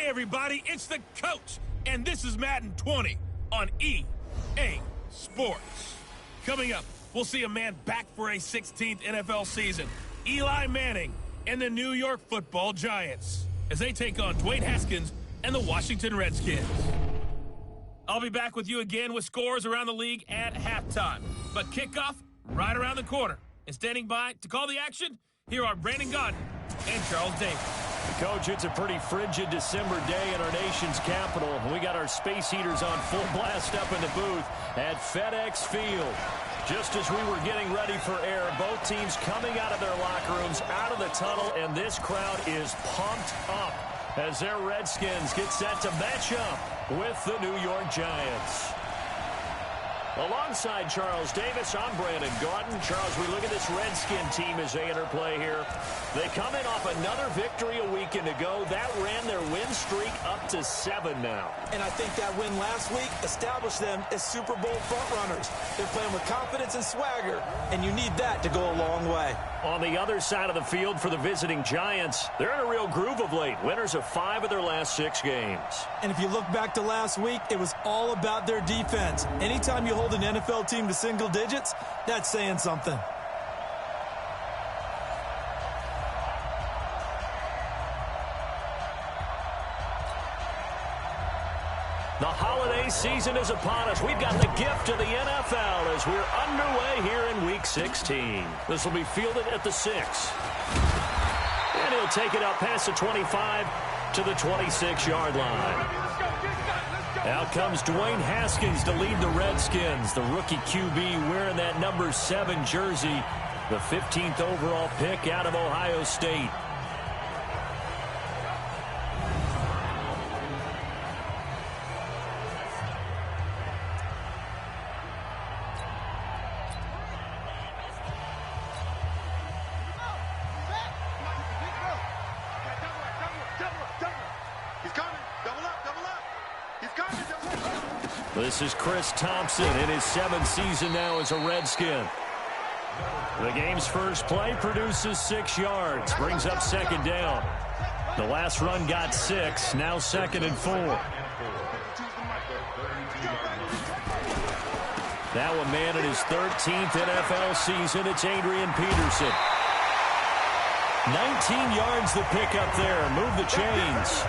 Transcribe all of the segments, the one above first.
Hey everybody, it's the coach, and this is Madden 20 on EA Sports. Coming up, we'll see a man back for a 16th NFL season, Eli Manning and the New York Football Giants, as they take on Dwayne Haskins and the Washington Redskins. I'll be back with you again with scores around the league at halftime, but kickoff right around the corner. And standing by to call the action, here are Brandon Gaudin and Charles Davis. Coach, it's a pretty frigid December day in our nation's capital. We got our space heaters on full blast up in the booth at FedEx Field. Just as we were getting ready for air, both teams coming out of their locker rooms, out of the tunnel, and this crowd is pumped up as their Redskins get set to match up with the New York Giants. Alongside Charles Davis, I'm Brandon Gaudin. Charles, we look at this Redskin team as they enter play here. They come in off another victory a weekend ago. That ran their win streak up to 7 now. And I think that win last week established them as Super Bowl frontrunners. They're playing with confidence and swagger, and you need that to go a long way. On the other side of the field for the visiting Giants, they're in a real groove of late. Winners of 5 of their last 6 games. And if you look back to last week, it was all about their defense. Anytime you hold an NFL team to single digits, that's saying something. The holiday season is upon us. We've got the gift of the NFL as we're underway here in Week 16. This will be fielded at the 6. And he'll take it up past the 25 to the 26-yard line. Out comes Dwayne Haskins to lead the Redskins. The rookie QB wearing that number 7 jersey. The 15th overall pick out of Ohio State. This is Chris Thompson in his 7th season now as a Redskin. The game's first play produces 6 yards, brings up 2nd down. The last run got 6, now 2nd and 4. That one man in his 13th NFL season, it's Adrian Peterson. 19 yards the pick up there, move the chains.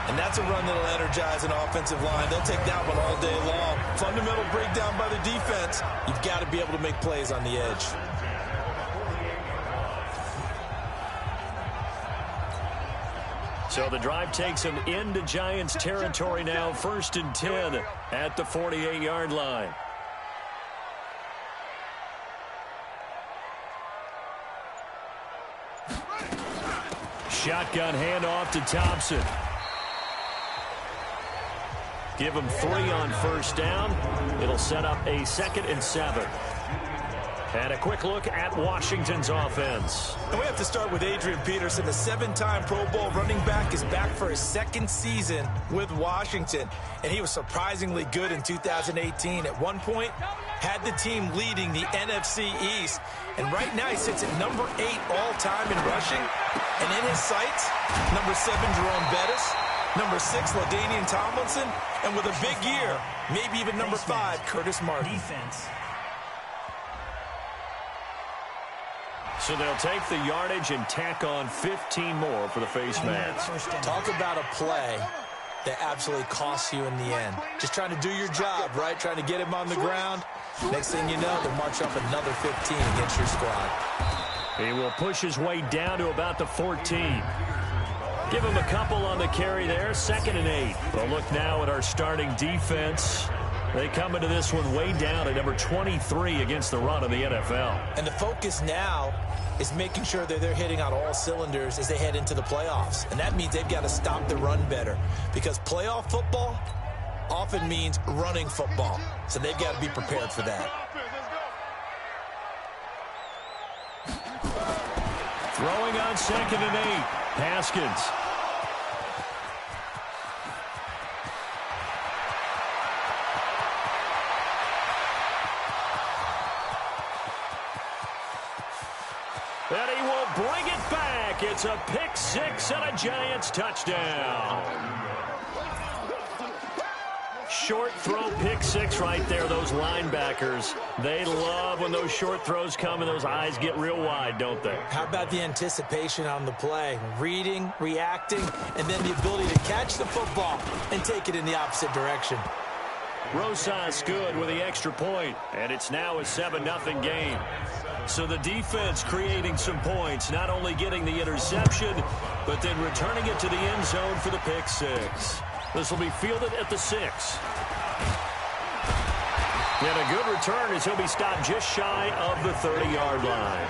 And that's a run that'll energize an offensive line. They'll take that one all day long. Fundamental breakdown by the defense. You've got to be able to make plays on the edge. So the drive takes them into Giants territory now. 1st and 10 at the 48-yard line. Shotgun handoff to Thompson. Give him 3 on 1st down. It'll set up a 2nd and 7. And a quick look at Washington's offense. And we have to start with Adrian Peterson. The 7-time Pro Bowl running back is back for his 2nd season with Washington. And he was surprisingly good in 2018. At one point, had the team leading the NFC East. And right now he sits at number 8 all-time in rushing. And in his sights, number 7, Jerome Bettis. Number 6, LaDainian Tomlinson. And with a big year, maybe even number 5, Curtis Martin. Defense. So they'll take the yardage and tack on 15 more for the face mask. Talk about a play that absolutely costs you in the end. Just trying to do your job, right? Trying to get him on the ground. Next thing you know, they'll march up another 15 against your squad. He will push his way down to about the 14. Give him a couple on the carry there. 2nd and 8. We'll look now at our starting defense. They come into this one way down at number 23 against the run of the NFL. And the focus now is making sure that they're hitting on all cylinders as they head into the playoffs. And that means they've got to stop the run better. Because playoff football often means running football. So they've got to be prepared for that. Throwing on 2nd and 8. Haskins. And he will bring it back It's a pick six and a Giants touchdown. Short throw pick six right there. Those linebackers, they love when those short throws come and those eyes get real wide, don't they? How about the anticipation on the play? Reading, reacting, and then the ability to catch the football and take it in the opposite direction. Rosas good with the extra point, and it's now a 7-0 game. So the defense creating some points, not only getting the interception, but then returning it to the end zone for the pick six. This will be fielded at the 6. And a good return as he'll be stopped just shy of the 30-yard line.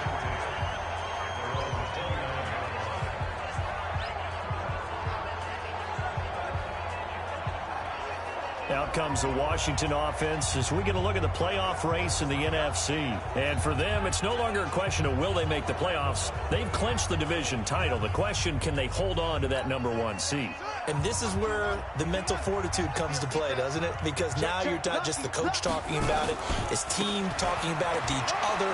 Out comes the Washington offense as we get a look at the playoff race in the NFC. And for them, it's no longer a question of will they make the playoffs. They've clinched the division title. The question, can they hold on to that #1 seed? And this is where the mental fortitude comes to play, doesn't it? Because now you're not just the coach talking about it, it's team talking about it to each other,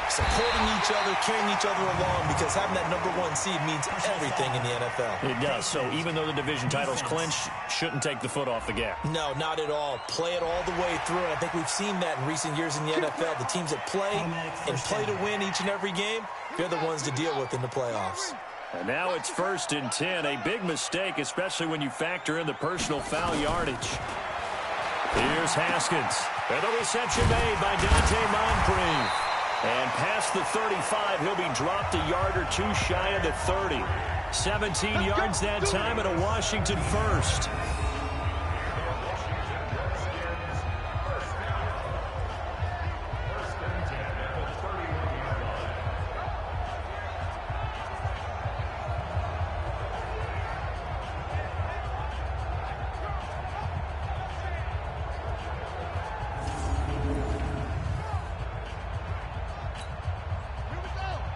supporting each other, carrying each other along, because having that #1 seed means everything in the NFL. It does. So even though the division title's clinched, shouldn't take the foot off the gas. No, not at all. Play it all the way through. And I think we've seen that in recent years in the NFL. The teams that play and play to win each and every game, they're the ones to deal with in the playoffs. And now it's 1st and 10. A big mistake, especially when you factor in the personal foul yardage. Here's Haskins. And the reception made by Dante Moncrief. And past the 35, he'll be dropped a yard or two shy of the 30. 17 yards that time and a Washington first.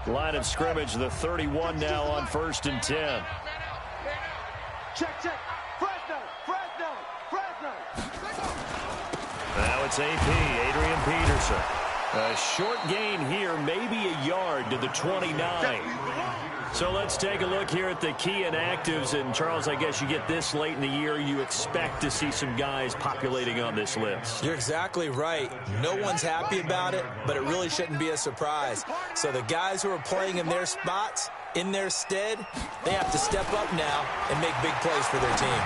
Line of scrimmage, the 31 now on 1st and 10. Check. Fresno. Now it's AP, Adrian Peterson. A short gain here, maybe a yard to the 29. So let's take a look here at the key inactives. And, Charles, I guess you get this late in the year, you expect to see some guys populating on this list. You're exactly right. No one's happy about it, but it really shouldn't be a surprise. So the guys who are playing in their spots, in their stead, they have to step up now and make big plays for their team.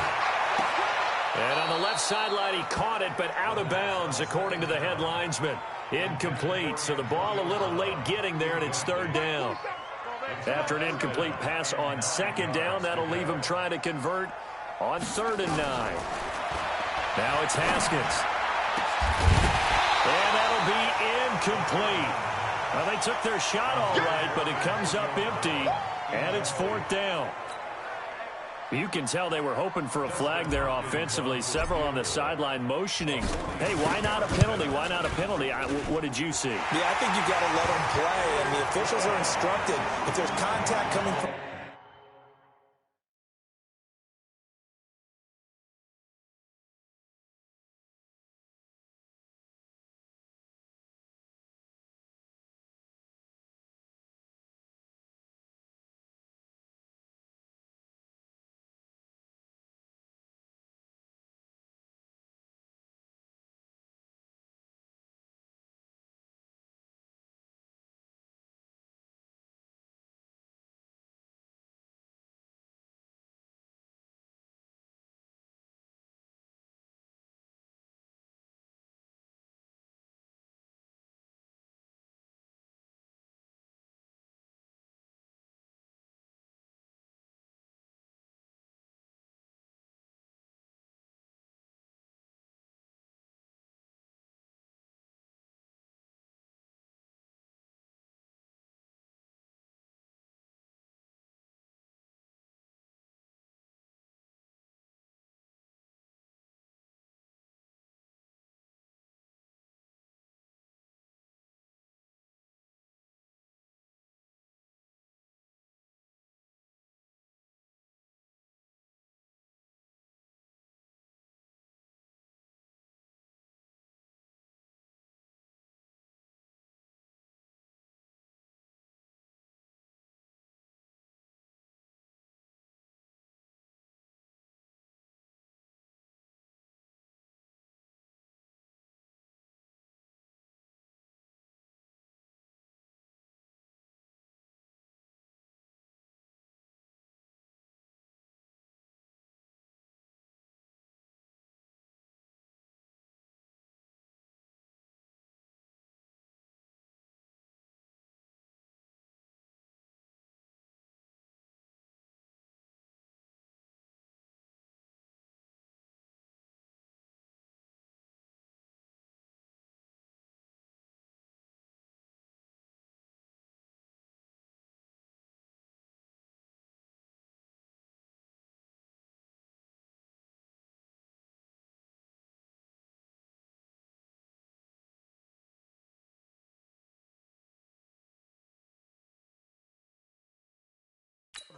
And on the left sideline, he caught it, but out of bounds, according to the head linesman. Incomplete, so the ball a little late getting there, and it's 3rd down. After an incomplete pass on 2nd down, that'll leave him trying to convert on 3rd and 9. Now it's Haskins. And that'll be incomplete. Well, they took their shot all right, but it comes up empty, and it's 4th down. You can tell they were hoping for a flag there offensively. Several on the sideline motioning. Hey, why not a penalty? Why not a penalty? What did you see? Yeah, I think you've got to let them play, and the officials are instructed if there's contact coming from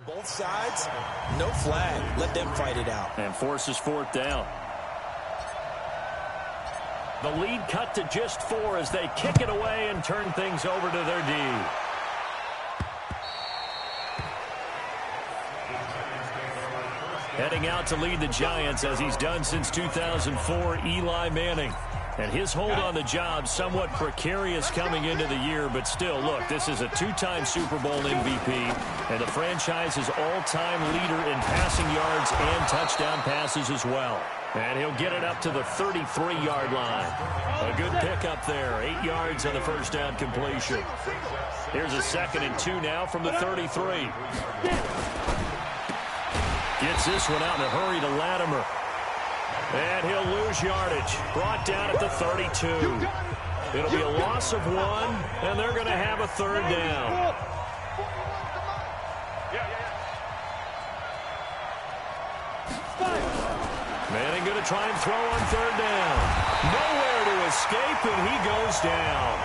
Both sides, no flag. Let them fight it out. And forces fourth down. The lead cut to just 4 as they kick it away and turn things over to their D. Heading out to lead the Giants as he's done since 2004, Eli Manning. And his hold on the job somewhat precarious coming into the year, but still, look, this is a 2-time Super Bowl MVP, and the franchise's all-time leader in passing yards and touchdown passes as well. And he'll get it up to the 33-yard line. A good pickup there, 8 yards on the first down completion. Here's a 2nd and 2 now from the 33. Gets this one out in a hurry to Latimer. And he'll lose yardage. Brought down at the 32. It'll be a loss of 1, and they're going to have a 3rd down. Manning going to try and throw on 3rd down. Nowhere to escape, and he goes down.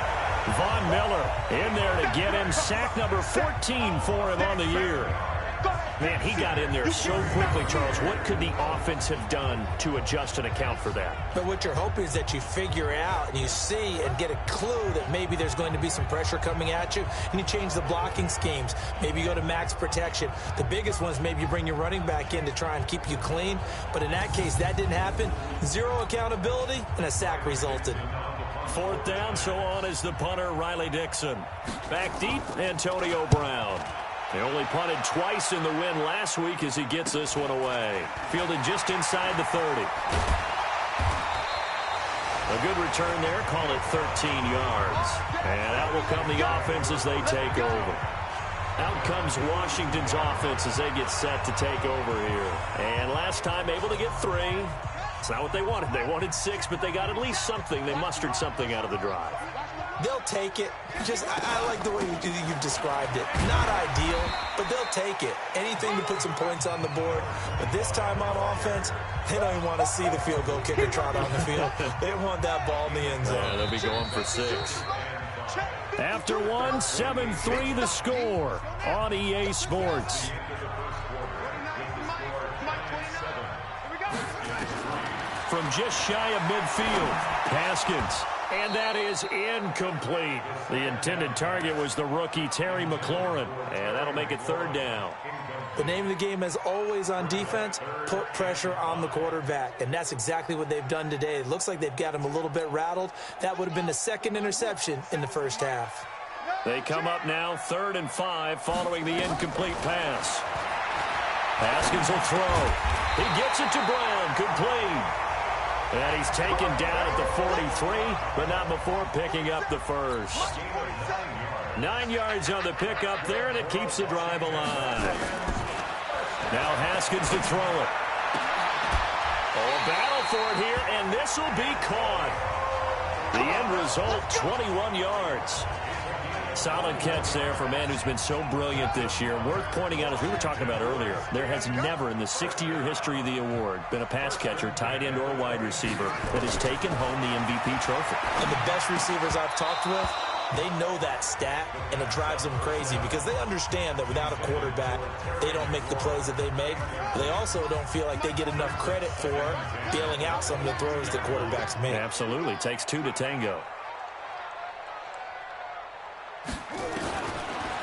Von Miller in there to get him. Sack number 14 for him on the year. Man, he got in there so quickly, Charles. What could the offense have done to adjust and account for that? But what you're hoping is that you figure out and you see and get a clue that maybe there's going to be some pressure coming at you, and you change the blocking schemes. Maybe you go to max protection. The biggest one is maybe you bring your running back in to try and keep you clean. But in that case, that didn't happen. 0 accountability, and a sack resulted. 4th down, so on is the punter, Riley Dixon. Back deep, Antonio Brown. He only punted twice in the win last week as he gets this one away. Fielded just inside the 30. A good return there, call it 13 yards. And out will come the offense as they take over. Out comes Washington's offense as they get set to take over here. And last time able to get 3. It's not what they wanted. They wanted 6, but they got at least something. They mustered something out of the drive. They'll take it. I like the way you've described it. Not ideal, but they'll take it. Anything to put some points on the board. But this time on offense, they don't even want to see the field goal kicker trot on the field. They want that ball in the end zone. Yeah, they'll be going for 6. After 1, 7-3 the score on EA Sports. From just shy of midfield, Haskins. And that is incomplete. The intended target was the rookie Terry McLaurin. And that'll make it 3rd down. The name of the game, as always on defense, put pressure on the quarterback. And that's exactly what they've done today. It looks like they've got him a little bit rattled. That would have been the 2nd interception in the first half. They come up now 3rd and 5 following the incomplete pass. Haskins will throw. He gets it to Brown. Complete. And he's taken down at the 43, but not before picking up the first. 9 yards on the pickup there, and it keeps the drive alive. Now Haskins to throw it. Oh, a battle for it here, and this will be caught. The end result, 21 yards. Solid catch there for a man who's been so brilliant this year. Worth pointing out, as we were talking about earlier, there has never in the 60-year history of the award been a pass catcher, tight end, or wide receiver that has taken home the MVP trophy. And the best receivers I've talked with, they know that stat, and it drives them crazy because they understand that without a quarterback, they don't make the plays that they make. They also don't feel like they get enough credit for bailing out some of the throws that quarterbacks make. Absolutely. Takes 2 to tango.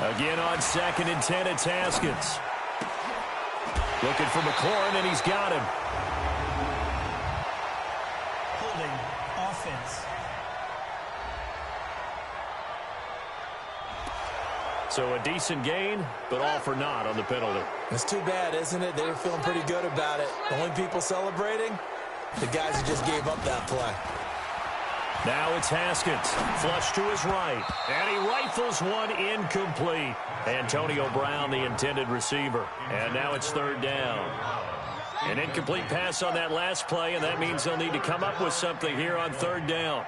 Again on 2nd and 10, it's Haskins. Looking for McLaurin, and he's got him. Holding offense. So a decent gain, but all for naught on the penalty. It's too bad, isn't it? They were feeling pretty good about it. The only people celebrating, the guys who just gave up that play. Now it's Haskins, flush to his right, and he rifles one incomplete. Antonio Brown, the intended receiver, and now it's 3rd down. An incomplete pass on that last play, and that means they'll need to come up with something here on 3rd down.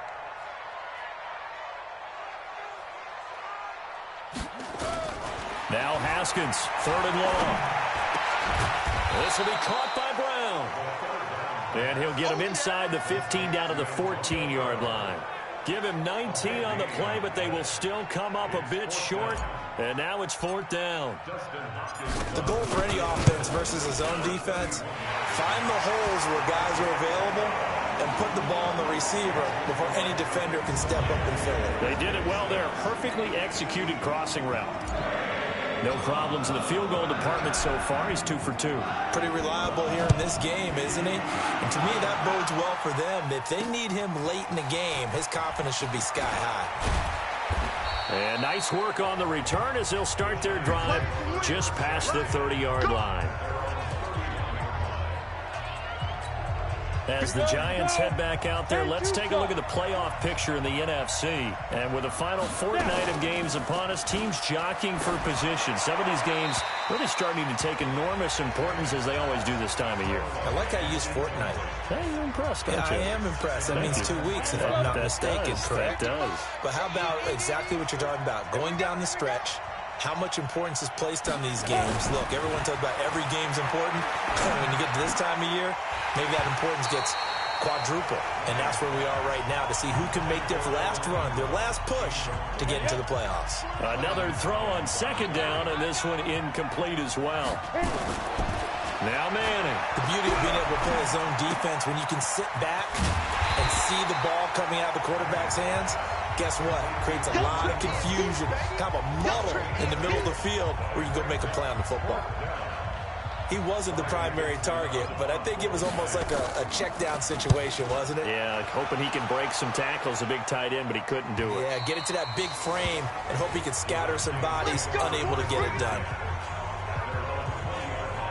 Now Haskins, 3rd and long. This will be caught by Brown. And he'll get him inside the 15 down to the 14-yard line. Give him 19 on the play, but they will still come up a bit short. And now it's 4th down. The goal for any offense versus a zone defense, find the holes where guys are available and put the ball on the receiver before any defender can step up and fill it. They did it well there. Perfectly executed crossing route. No problems in the field goal department so far. He's 2 for 2. Pretty reliable here in this game, isn't he? And to me, that bodes well for them. If they need him late in the game, his confidence should be sky high. And nice work on the return as they'll start their drive just past the 30-yard line. As the Giants head back out there, let's take a look at the playoff picture in the NFC. And with the final fortnight of games upon us, teams jockeying for position. Some of these games really starting to take enormous importance as they always do this time of year. I like how you use fortnight. Hey, you're impressed, don't you? I am impressed. That means 2 weeks, if I'm not mistaken, correct? That does. But how about exactly what you're talking about? Going down the stretch, how much importance is placed on these games? Look, everyone talks about every game's important. When you get to this time of year, maybe that importance gets quadruple. And that's where we are right now to see who can make their last run, their last push to get into the playoffs. Another throw on 2nd down, and this one incomplete as well. Now Manning. The beauty of being able to play a zone defense when you can sit back and see the ball coming out of the quarterback's hands, guess what? Creates a lot of confusion, kind of a muddle in the middle of the field where you go make a play on the football. He wasn't the primary target, but I think it was almost like a check down situation, wasn't it? Yeah, hoping he can break some tackles, a big tight end, but he couldn't do it. Yeah, get it to that big frame and hope he can scatter some bodies, unable to get it done.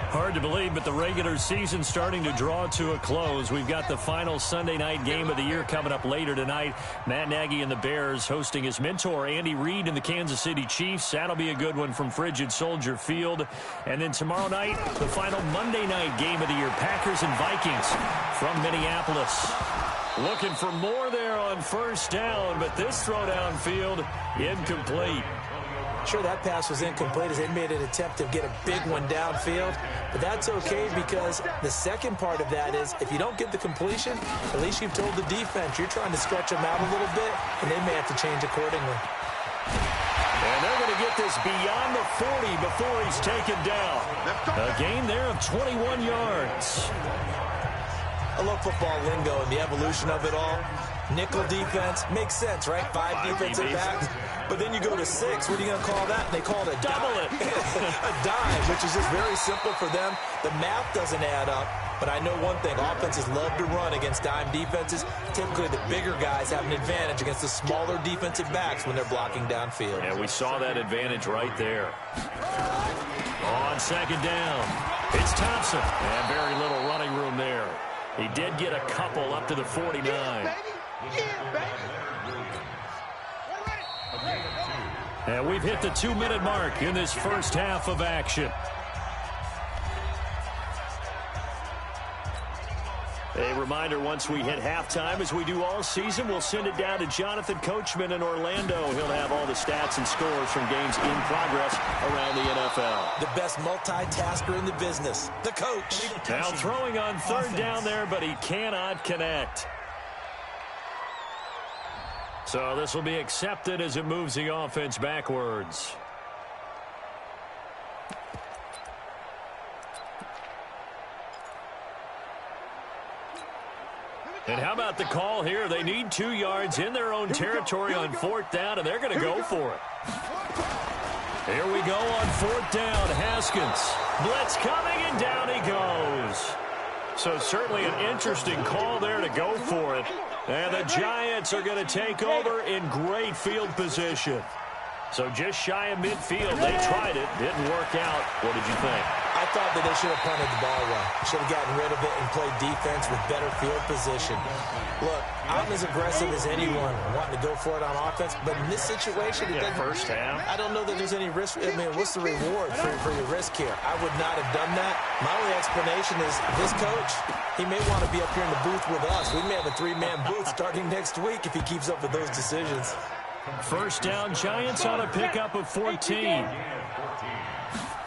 Hard to believe, but the regular season starting to draw to a close. We've got the final Sunday night game of the year coming up later tonight. Matt Nagy and the Bears hosting his mentor, Andy Reid, and the Kansas City Chiefs. That'll be a good one from Frigid Soldier Field. And then tomorrow night, the final Monday night game of the year, Packers and Vikings from Minneapolis. Looking for more there on 1st down, but this throw downfield incomplete. Sure, that pass was incomplete as they made an attempt to get a big one downfield, but that's okay because the second part of that is if you don't get the completion, at least you've told the defense you're trying to stretch them out a little bit, and they may have to change accordingly. And they're going to get this beyond the 40 before he's taken down. A gain there of 21 yards. I love football lingo and the evolution of it all. Nickel defense makes sense, right? 5 defensive backs. But then you go to 6. What are you going to call that? And they call it a double it. A dime, which is just very simple for them. The math doesn't add up. But I know one thing. Offenses love to run against dime defenses. Typically, the bigger guys have an advantage against the smaller defensive backs when they're blocking downfield. Yeah, we saw that advantage right there. On 2nd down, it's Thompson. And very little running room there. He did get a couple up to the 49. And we've hit the 2-minute mark in this first half of action. A reminder, once we hit halftime, as we do all season, we'll send it down to Jonathan Coachman in Orlando. He'll have all the stats and scores from games in progress around the NFL. The best multitasker in the business, the coach. Now throwing on 3rd down there, but he cannot connect. So this will be accepted as it moves the offense backwards. And how about the call here? They need 2 yards in their own territory on 4th down, and they're going to go for it. Here we go on 4th down. Haskins. Blitz coming, and down he goes. So certainly an interesting call there to go for it. And the Giants are going to take over in great field position. So just shy of midfield. They tried it. Didn't work out. What did you think? I thought that they should have punted the ball away. Should have gotten rid of it and played defense with better field position. Look, I'm as aggressive as anyone wanting to go for it on offense, but in this situation, it doesn't. First half. I don't know that there's any risk. I mean, what's the reward for your risk here? I would not have done that. My only explanation is this coach, he may want to be up here in the booth with us. We may have a 3-man booth starting next week if he keeps up with those decisions. First down, Giants on a pickup of 14.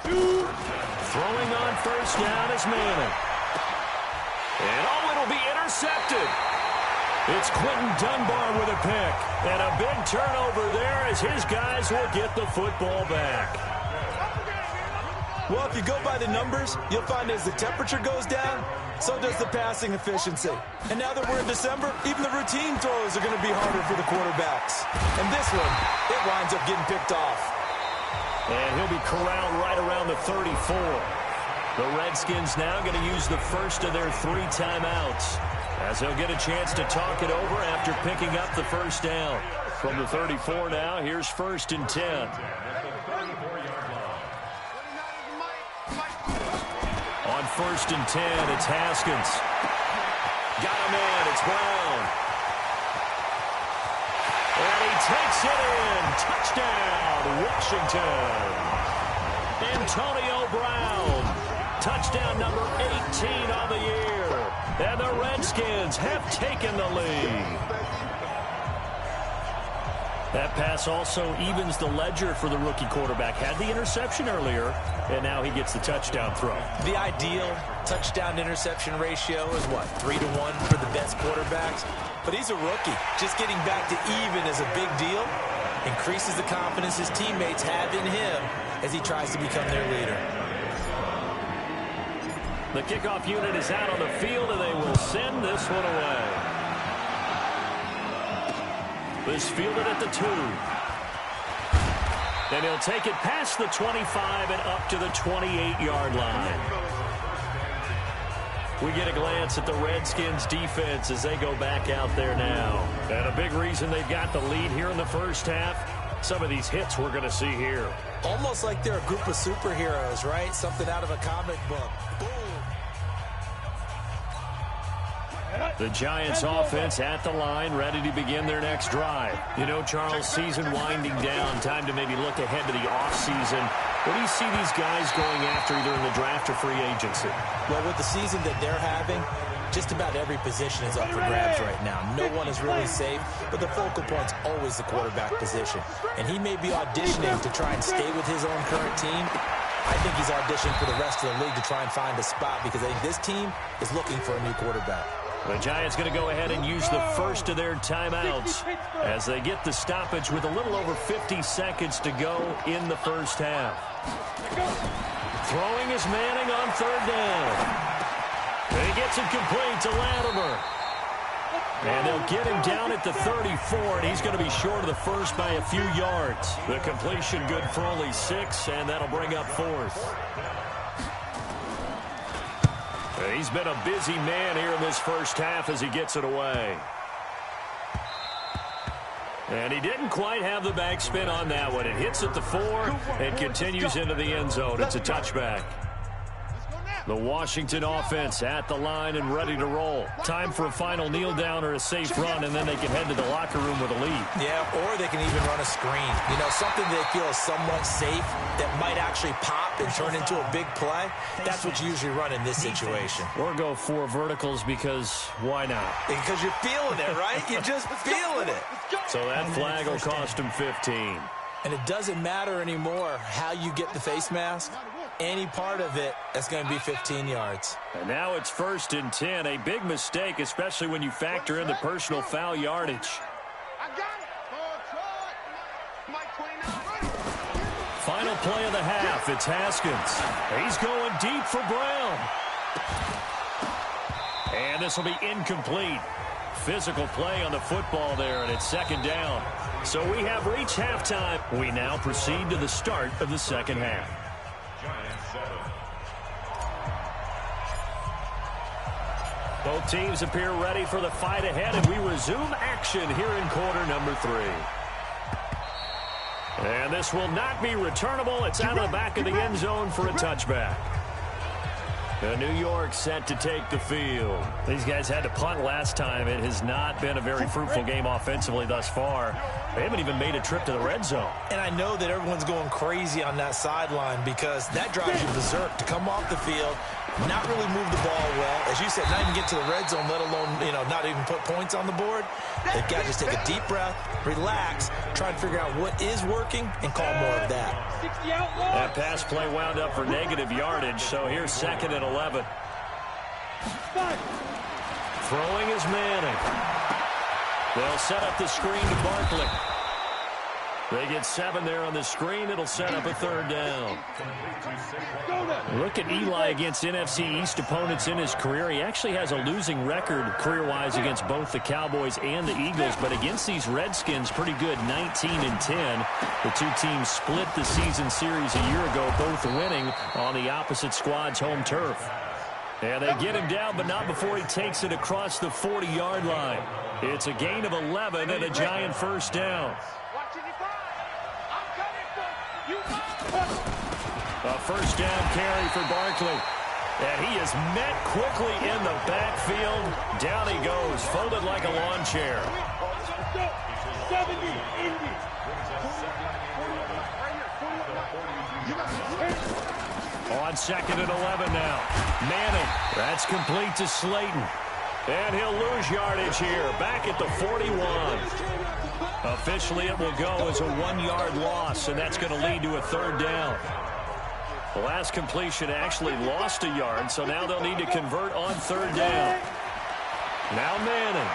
Throwing on 1st down is Manning. And it'll be intercepted. It's Quentin Dunbar with a pick. And a big turnover there as his guys will get the football back. Well, if you go by the numbers, you'll find as the temperature goes down, so does the passing efficiency. And now that we're in December, even the routine throws are going to be harder for the quarterbacks. And this one, it winds up getting picked off. And he'll be corralled right around the 34. The Redskins now going to use the first of their 3 timeouts, as they'll get a chance to talk it over after picking up the first down. From the 34 now, here's 1st and 10. On 1st and 10, it's Haskins. Got him in, it's Brown. And he takes it in. Touchdown, Washington. Antonio Brown. Touchdown number 18 on the year. And the Redskins have taken the lead. That pass also evens the ledger for the rookie quarterback. Had the interception earlier, and now he gets the touchdown throw. The ideal touchdown-interception ratio is what, 3-to-1 for the best quarterbacks? But he's a rookie. Just getting back to even is a big deal. Increases the confidence his teammates have in him as he tries to become their leader. The kickoff unit is out on the field, and they will send this one away. This fielded at the 2. Then he'll take it past the 25 and up to the 28-yard line. We get a glance at the Redskins defense as they go back out there now. And a big reason they've got the lead here in the first half, some of these hits we're going to see here. Almost like they're a group of superheroes, right? Something out of a comic book. Boom. The Giants offense at the line, ready to begin their next drive. You know, Charles, season winding down, time to maybe look ahead to the offseason. What do you see these guys going after either in the draft or free agency? Well, with the season that they're having, just about every position is up for grabs right now. No one is really safe, but the focal point's always the quarterback position. And he may be auditioning to try and stay with his own current team. I think he's auditioning for the rest of the league to try and find a spot because I think this team is looking for a new quarterback. The Giants going to go ahead and use the first of their timeouts as they get the stoppage with a little over 50 seconds to go in the first half. Throwing is Manning on 3rd down. And he gets it complete to Latimer. And they'll get him down at the 34, and he's going to be short of the first by a few yards. The completion good for only 6, and that'll bring up 4th. He's been a busy man here in this first half as he gets it away. And he didn't quite have the backspin on that one. It hits at the 4 and continues into the end zone. It's a touchback. The Washington offense at the line and ready to roll. Time for a final kneel down or a safe run, and then they can head to the locker room with a lead. Yeah, or they can even run a screen. You know, something they feel is somewhat safe that might actually pop and turn into a big play. That's what you usually run in this situation. Or go 4 verticals because why not? Because you're feeling it, right? You're just feeling it. So that flag will cost him 15. And it doesn't matter anymore how you get the face mask. Any part of it, that's going to be 15 yards. And now it's 1st and 10. A big mistake, especially when you factor in the personal foul yardage. Final play of the half. It's Haskins. He's going deep for Brown. And this will be incomplete. Physical play on the football there, and it's 2nd down. So we have reached halftime. We now proceed to the start of the second half. Both teams appear ready for the fight ahead, and we resume action here in quarter number 3. And this will not be returnable. It's out of the back of the end zone for a touchback. New York set to take the field. These guys had to punt last time. It has not been a very fruitful game offensively thus far. They haven't even made a trip to the red zone. And I know that everyone's going crazy on that sideline because that drives you berserk to come off the field, not really move the ball well. As you said, not even get to the red zone, let alone, not even put points on the board. They've got to just take a deep breath, relax, try and figure out what is working, and call more of that. That pass play wound up for negative yardage, so here's 2nd and 11. Throwing is Manning. They'll set up the screen to Barkley. They get 7 there on the screen. It'll set up a 3rd down. Look at Eli against NFC East opponents in his career. He actually has a losing record career-wise against both the Cowboys and the Eagles, but against these Redskins, pretty good, 19-10. The two teams split the season series a year ago, both winning on the opposite squad's home turf. And they get him down, but not before he takes it across the 40-yard line. It's a gain of 11 and a giant 1st down. A 1st down carry for Barkley. And he is met quickly in the backfield. Down he goes, folded like a lawn chair. On 2nd and 11 now. Manning, that's complete to Slayton. And he'll lose yardage here, back at the 41. Officially, it will go as a 1-yard loss, and that's going to lead to a 3rd down. The last completion actually lost a yard, so now they'll need to convert on 3rd down. Now Manning.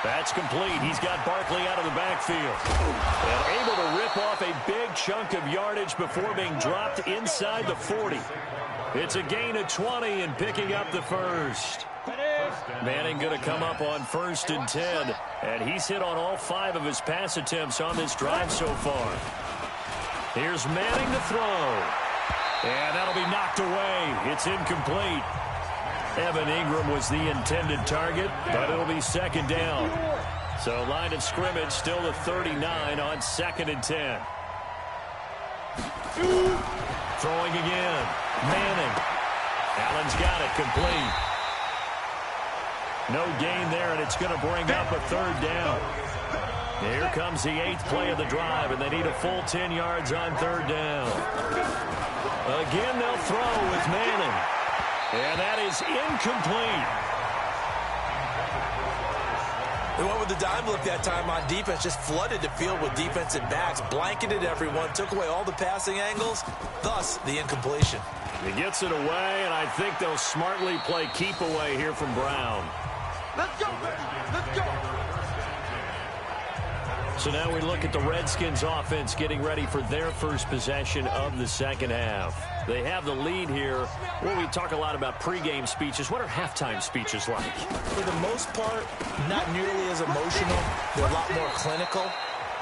That's complete. He's got Barkley out of the backfield. And able to rip off a big chunk of yardage before being dropped inside the 40. It's a gain of 20 and picking up the 1st. Manning going to come up on 1st and 10. And he's hit on all 5 of his pass attempts on this drive so far. Here's Manning to throw. And that'll be knocked away. It's incomplete. Evan Ingram was the intended target, but it'll be 2nd down. So line of scrimmage still the 39 on 2nd and 10. Throwing again. Manning. Allen's got it complete. No gain there, and it's going to bring up a 3rd down. Here comes the 8th play of the drive, and they need a full 10 yards on 3rd down. Again, they'll throw with Manning. And that is incomplete. They went with the dime look that time on defense, just flooded the field with defensive backs, blanketed everyone, took away all the passing angles, thus the incompletion. He gets it away, and I think they'll smartly play keep away here from Brown. Let's go, baby. Let's go. So now we look at the Redskins offense getting ready for their first possession of the 2nd half. They have the lead here. Well, we talk a lot about pregame speeches. What are halftime speeches like? For the most part, not nearly as emotional. They're a lot more clinical.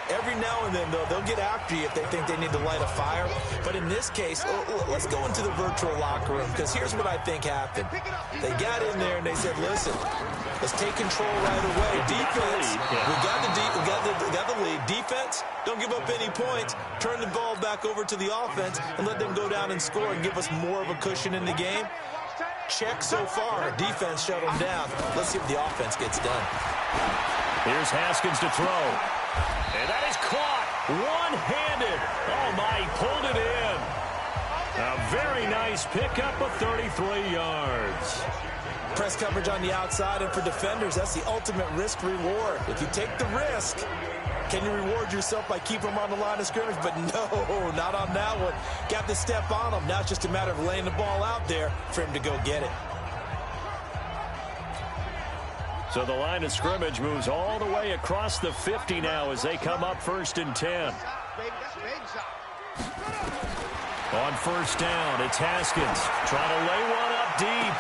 Every now and then, though, they'll get after you if they think they need to light a fire. But in this case, let's go into the virtual locker room, because here's what I think happened. They got in there and they said, listen, let's take control right away. Defense, we got the lead. Defense, don't give up any points. Turn the ball back over to the offense and let them go down and score and give us more of a cushion in the game. Check so far. Defense shut them down. Let's see if the offense gets done. Here's Haskins to throw. And that is caught one-handed. Oh, my, he pulled it in. A very nice pickup of 33 yards. Press coverage on the outside, and for defenders, that's the ultimate risk-reward. If you take the risk, can you reward yourself by keeping them on the line of scrimmage? But no, not on that one. Got to step on them. Now it's just a matter of laying the ball out there for him to go get it. So the line of scrimmage moves all the way across the 50 now as they come up 1st and 10. On 1st down, it's Haskins trying to lay one up deep.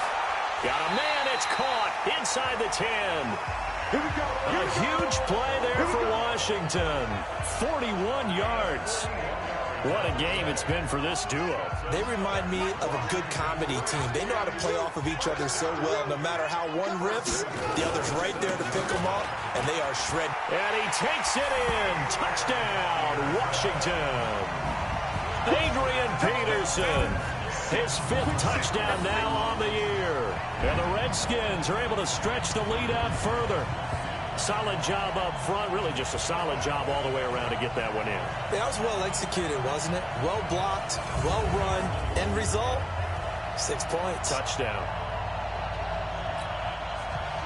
Got a man, it's caught inside the 10. A huge play there for Washington. 41 yards. What a game it's been for this duo. They remind me of a good comedy team. They know how to play off of each other so well. No matter how one riffs, the other's right there to pick them up, and they are shredded. And he takes it in. Touchdown, Washington. Adrian Peterson. His 5th touchdown now on the year. And the Redskins are able to stretch the lead out further. Solid job up front. Really just a solid job all the way around to get that one in. That was well executed, wasn't it? Well blocked, well run. End result, 6 points. Touchdown.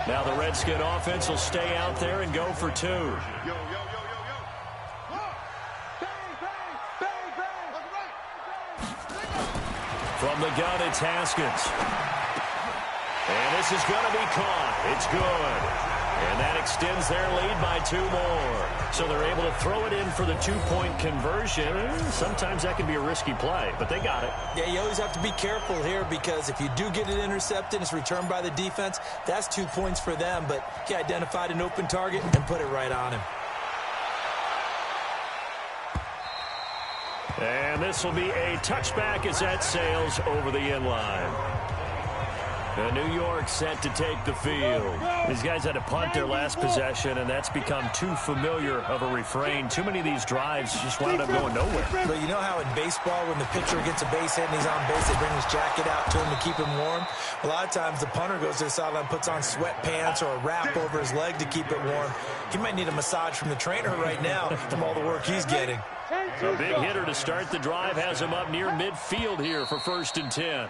Now the Redskin offense will stay out there and go for 2. From the gun, it's Haskins. And this is going to be caught. It's good. And that extends their lead by 2 more. So they're able to throw it in for the 2-point conversion. Sometimes that can be a risky play, but they got it. Yeah, you always have to be careful here because if you do get it intercepted, it's returned by the defense, that's 2 points for them. But he identified an open target and put it right on him. And this will be a touchback as that sails over the end line. And New York set to take the field. These guys had to punt their last possession, and that's become too familiar of a refrain. Too many of these drives just wound up going nowhere. But you know how in baseball, when the pitcher gets a base hit and he's on base, they bring his jacket out to him to keep him warm? A lot of times the punter goes to the sideline, puts on sweatpants or a wrap over his leg to keep it warm. He might need a massage from the trainer right now from all the work he's getting. A big hitter to start the drive has him up near midfield here for 1st and 10.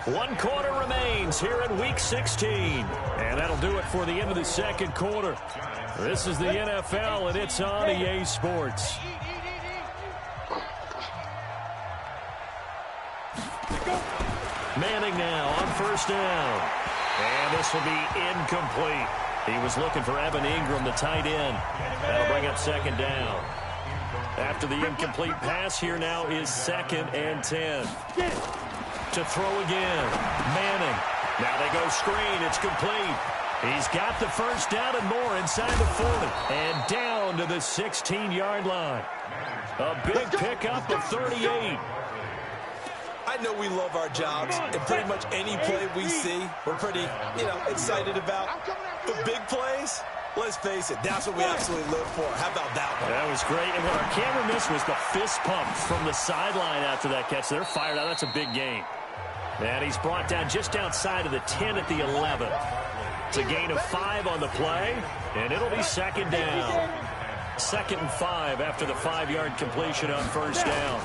1 quarter remains here in Week 16. And that'll do it for the end of the 2nd quarter. This is the NFL, and it's on EA Sports. Manning now on 1st down. And this will be incomplete. He was looking for Evan Ingram, the tight end. That'll bring up 2nd down. After the incomplete pass, here now is 2nd and 10. To throw again. Manning. Now they go screen. It's complete. He's got the 1st down and more inside the 40. And down to the 16-yard line. A big pickup of 38. I know we love our jobs, and pretty much any play we see, we're pretty, excited about. But big plays, let's face it, that's what we absolutely live for. How about that one? That was great. And what our camera missed was the fist pump from the sideline after that catch. They're fired out. That's a big gain. And he's brought down just outside of the 10 at the 11. It's a gain of 5 on the play, and it'll be 2nd down. 2nd and 5 after the 5-yard completion on 1st down.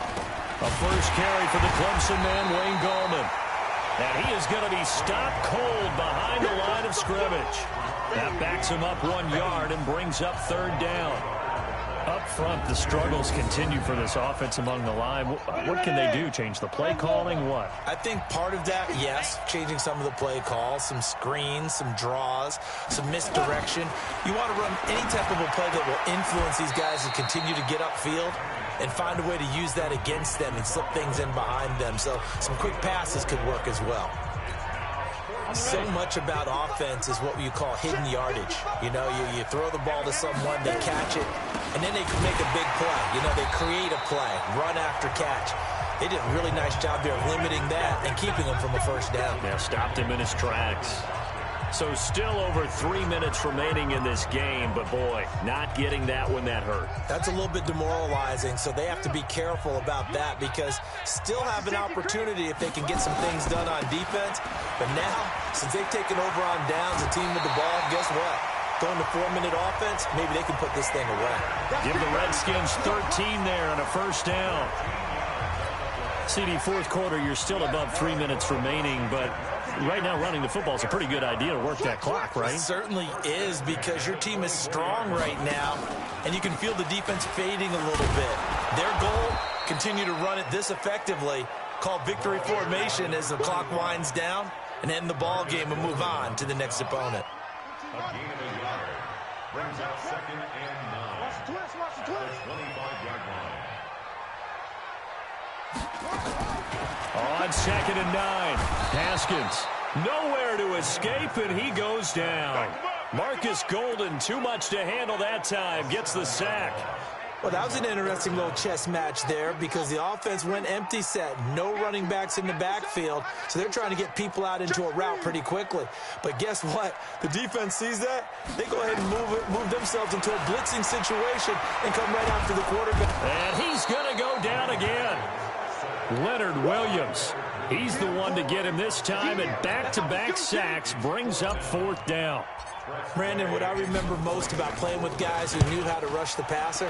A first carry for the Clemson man, Wayne Gallman. And he is going to be stopped cold behind the line of scrimmage. That backs him up 1 yard and brings up 3rd down. Up front, the struggles continue for this offense among the line. What can they do? Change the play calling? What? I think part of that, yes, changing some of the play calls, some screens, some draws, some misdirection. You want to run any type of a play that will influence these guys to continue to get upfield and find a way to use that against them and slip things in behind them. So some quick passes could work as well. So much about offense is what you call hidden yardage. You throw the ball to someone, they catch it, and then they can make a big play. They create a play, run after catch. They did a really nice job there of limiting that and keeping him from a 1st down. Yeah, stopped him in his tracks. So still over 3 minutes remaining in this game, but boy, not getting that when that hurt. That's a little bit demoralizing, so they have to be careful about that because still have an opportunity if they can get some things done on defense. But now, since they've taken over on downs, the team with the ball, guess what? Going to 4-minute offense, maybe they can put this thing away. Give the Redskins 13 there on a 1st down. CD, 4th quarter, you're still above 3 minutes remaining, but right now running the football is a pretty good idea to work that clock, right? It certainly is because your team is strong right now, and you can feel the defense fading a little bit. Their goal, continue to run it this effectively, call victory formation as the clock winds down, and end the ball game and move on to the next opponent. A gain of a yard. Brings out 2nd and 9. Watch the twist, watch the twist. 25-yard line. On 2nd and 9, Haskins nowhere to escape, and he goes down. Marcus Golden, too much to handle that time, gets the sack. Well, that was an interesting little chess match there because the offense went empty set. No running backs in the backfield, so they're trying to get people out into a route pretty quickly. But guess what? The defense sees that. They go ahead and move themselves into a blitzing situation and come right after the quarterback. And he's going to go down again. Leonard Williams. He's the one to get him this time, and back-to-back sacks brings up 4th down. Brandon, what I remember most about playing with guys who knew how to rush the passer,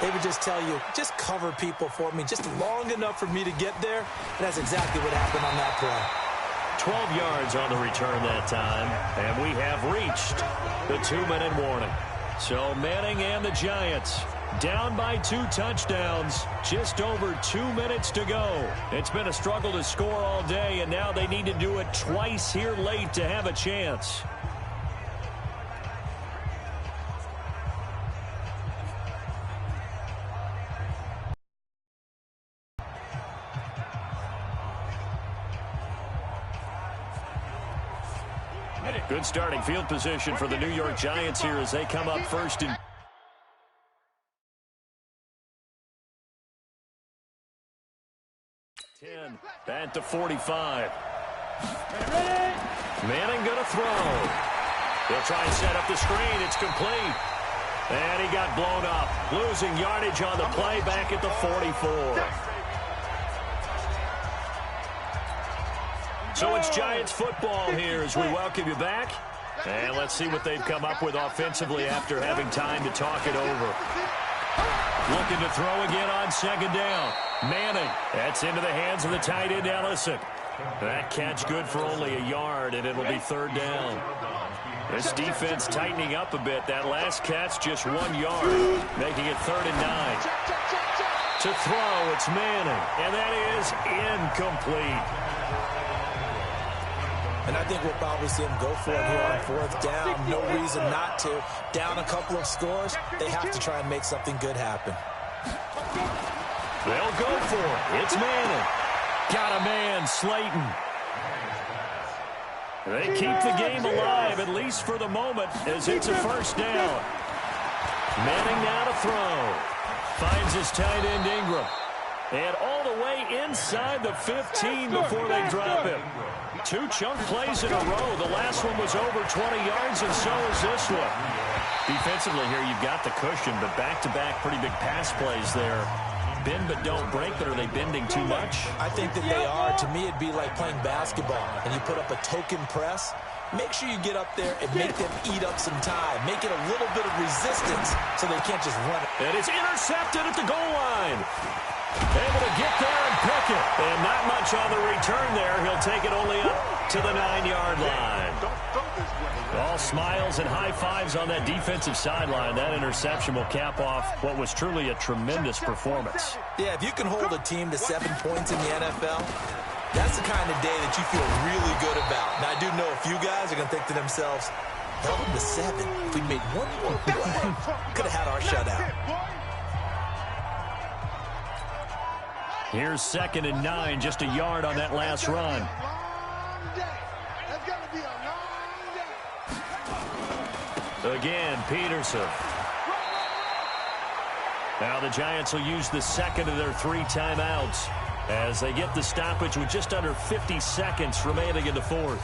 they would just tell you, just cover people for me, just long enough for me to get there. And that's exactly what happened on that play. 12 yards on the return that time, and we have reached the 2-minute warning. So Manning and the Giants down by 2 touchdowns, just over 2 minutes to go. It's been a struggle to score all day, and now they need to do it twice here late to have a chance. Good starting field position for the New York Giants here as they come up first and 10 at the 45. Manning going to throw. He'll try and set up the screen. It's complete. And he got blown up. Losing yardage on the play back at the 44. So it's Giants football here as we welcome you back. And let's see what they've come up with offensively after having time to talk it over. Looking to throw again on second down. Manning. That's into the hands of the tight end, Ellison. That catch good for only a yard, and it'll be third down. This defense tightening up a bit. That last catch, just 1 yard, making it 3rd and 9. To throw, it's Manning, and that is incomplete. And I think we'll probably see him go for it here on 4th down. No reason not to. Down a couple of scores, they have to try and make something good happen. They'll go for it. It's Manning. Got a man, Slayton. They keep the game alive, at least for the moment, as it's a first down. Manning now to throw. Finds his tight end, Ingram. And all the way inside the 15 before they drop him. 2 chunk plays in a row. The last one was over 20 yards, and so is this one. Defensively here, you've got the cushion, but back-to-back pretty big pass plays there. Bend but don't break, but are they bending too much? I think that they are. To me, it'd be like playing basketball, and you put up a token press. Make sure you get up there and make them eat up some time. Make it a little bit of resistance so they can't just run it. And it's intercepted at the goal line. Able to get there and pick it. And not much on the return there. He'll take it only up to the 9-yard line. All smiles and high fives on that defensive sideline. That interception will cap off what was truly a tremendous performance. Yeah, if you can hold a team to 7 points in the NFL, that's the kind of day that you feel really good about. Now, I do know a few guys are going to think to themselves, held them to 7. If we made 1 more play, could have had our shutout. Here's 2nd and 9, just a yard on that last run. Again, Peterson. Now the Giants will use the second of their 3 timeouts as they get the stoppage with just under 50 seconds remaining in the 4th.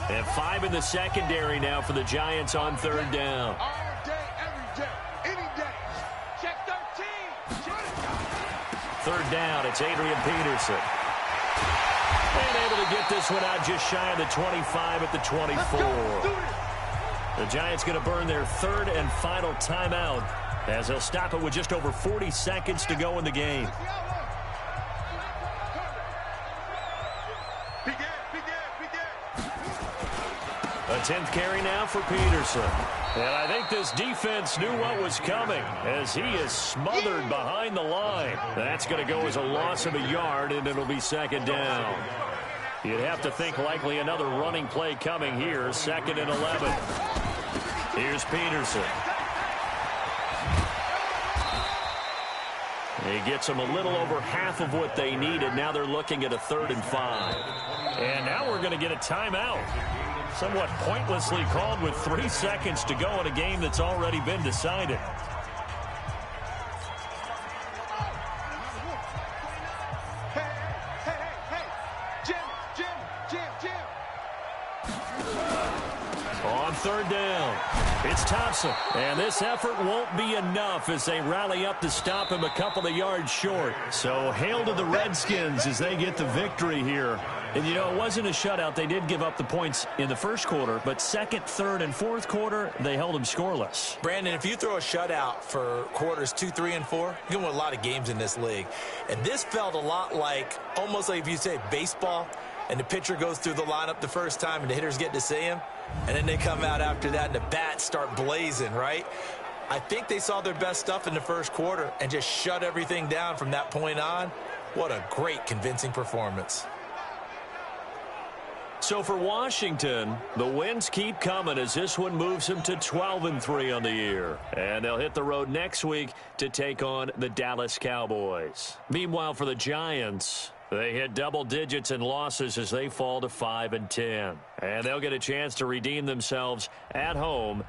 And 5 in the secondary now for the Giants on 3rd down. All day, every day, any day. Check 13. 3rd down, it's Adrian Peterson. And able to get this one out just shy of the 25 at the 24. The Giants going to burn their 3rd and final timeout as they'll stop it with just over 40 seconds to go in the game. A 10th carry now for Peterson. And I think this defense knew what was coming as he is smothered behind the line. That's going to go as a loss of a yard, and it'll be 2nd down. You'd have to think likely another running play coming here, 2nd and 11. Here's Peterson. He gets them a little over half of what they needed. Now they're looking at a 3rd and 5. And now we're going to get a timeout. Somewhat pointlessly called with 3 seconds to go in a game that's already been decided. On 3rd down, it's Thompson. And this effort won't be enough as they rally up to stop him a couple of yards short. So hail to the Redskins as they get the victory here. And, you know, it wasn't a shutout. They did give up the points in the 1st quarter, but 2nd, 3rd, and 4th quarter, they held them scoreless. Brandon, if you throw a shutout for quarters 2, 3, and 4, you're going to win a lot of games in this league. And this felt a lot like, almost like if you say baseball, and the pitcher goes through the lineup the first time, and the hitters get to see him, and then they come out after that, and the bats start blazing, right? I think they saw their best stuff in the 1st quarter and just shut everything down from that point on. What a great, convincing performance. So So for Washington, the wins keep coming as this one moves them to 12-3 on the year. And they'll hit the road next week to take on the Dallas Cowboys. Meanwhile, for the Giants, they hit double digits in losses as they fall to 5-10. And they'll get a chance to redeem themselves at home